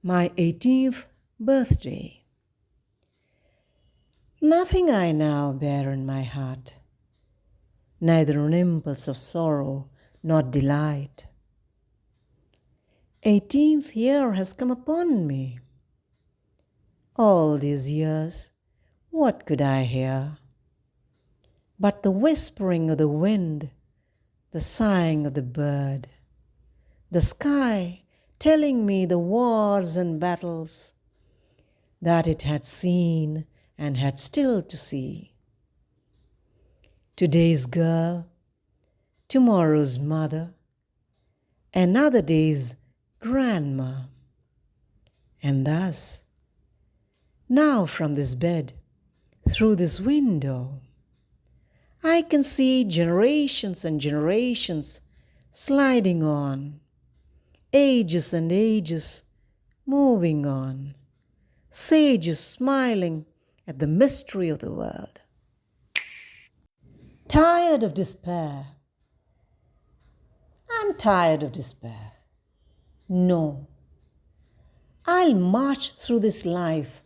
My 18th birthday. Nothing I now bear in my heart, neither an impulse of sorrow nor delight. 18th year has come upon me. All these years, what could I hear? But the whispering of the wind, the sighing of the bird, the sky telling me the wars and battles that it had seen and had still to see. Today's girl, tomorrow's mother, another day's grandma. And thus, now from this bed, through this window, I can see generations and generations sliding on, ages and ages moving on, sages smiling at the mystery of the world. Tired of despair. I'm tired of despair. No. I'll march through this life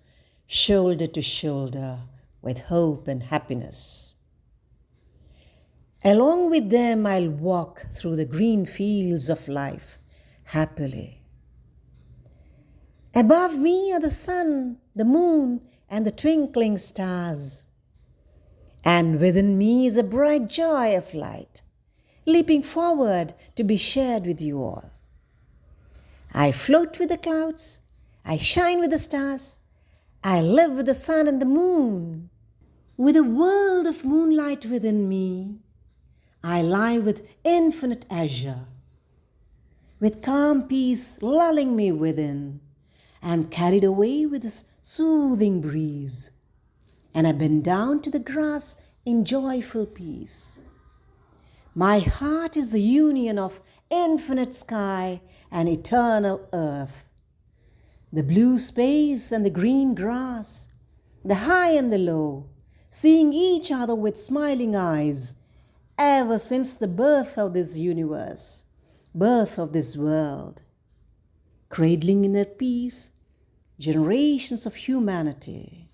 shoulder to shoulder with hope and happiness. Along with them, I'll walk through the green fields of life happily. Above me are the sun, the moon, and the twinkling stars. And within me is a bright joy of light, leaping forward to be shared with you all. I float with the clouds, I shine with the stars, I live with the sun and the moon. With a world of moonlight within me, I lie with infinite azure. With calm peace lulling me within, I am carried away with this soothing breeze, and I bend down to the grass in joyful peace. My heart is the union of infinite sky and eternal earth, the blue space and the green grass, the high and the low, seeing each other with smiling eyes, ever since the birth of this universe, birth of this world, cradling in their peace generations of humanity,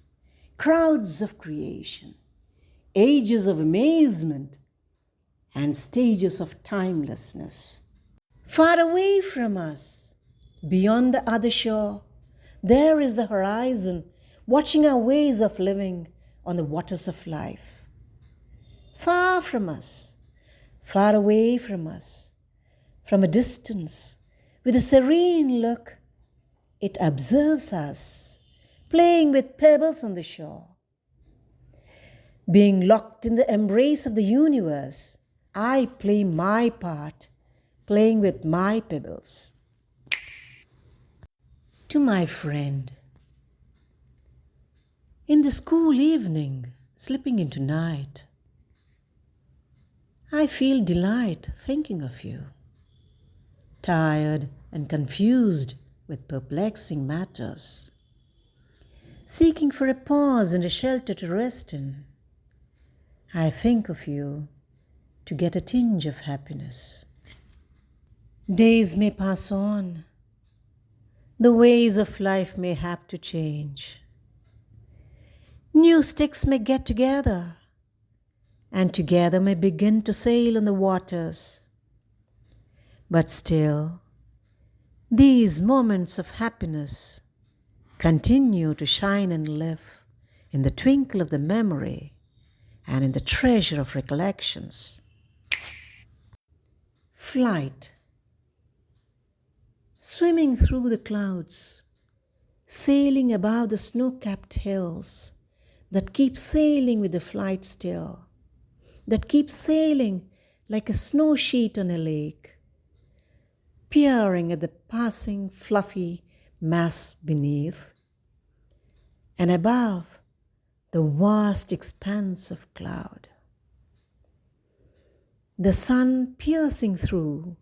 crowds of creation, ages of amazement, and stages of timelessness. Far away from us, beyond the other shore, there is the horizon, watching our ways of living on the waters of life. Far from us, far away from us, from a distance, with a serene look, it observes us, playing with pebbles on the shore. Being locked in the embrace of the universe, I play my part, playing with my pebbles. To my friend, in this cool evening, slipping into night, I feel delight thinking of you, tired and confused with perplexing matters, seeking for a pause and a shelter to rest in. I think of you to get a tinge of happiness. Days may pass on. The ways of life may have to change. New sticks may get together, and together may begin to sail on the waters. But still, these moments of happiness continue to shine and live in the twinkle of the memory and in the treasure of recollections. Flight. Swimming through the clouds, sailing above the snow-capped hills that keep sailing with the flight still, that keep sailing like a snow sheet on a lake, peering at the passing fluffy mass beneath, and above the vast expanse of cloud. The sun piercing through,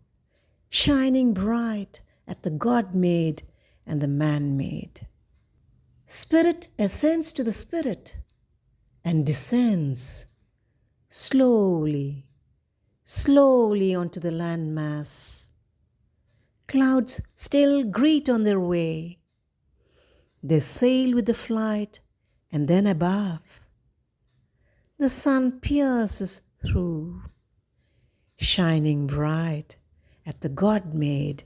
shining bright at the God-made and the man-made. Spirit ascends to the spirit and descends slowly, slowly onto the landmass. Clouds still greet on their way, They sail with the flight, and then above, the sun pierces through, shining bright at the God-made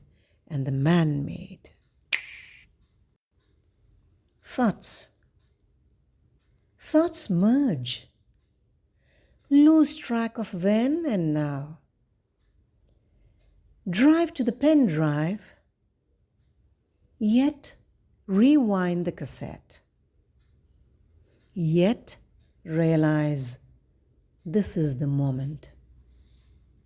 and the man-made. Thoughts. Thoughts merge, lose track of then and now. Drive to the pen drive, yet rewind the cassette. Yet realize this is the moment.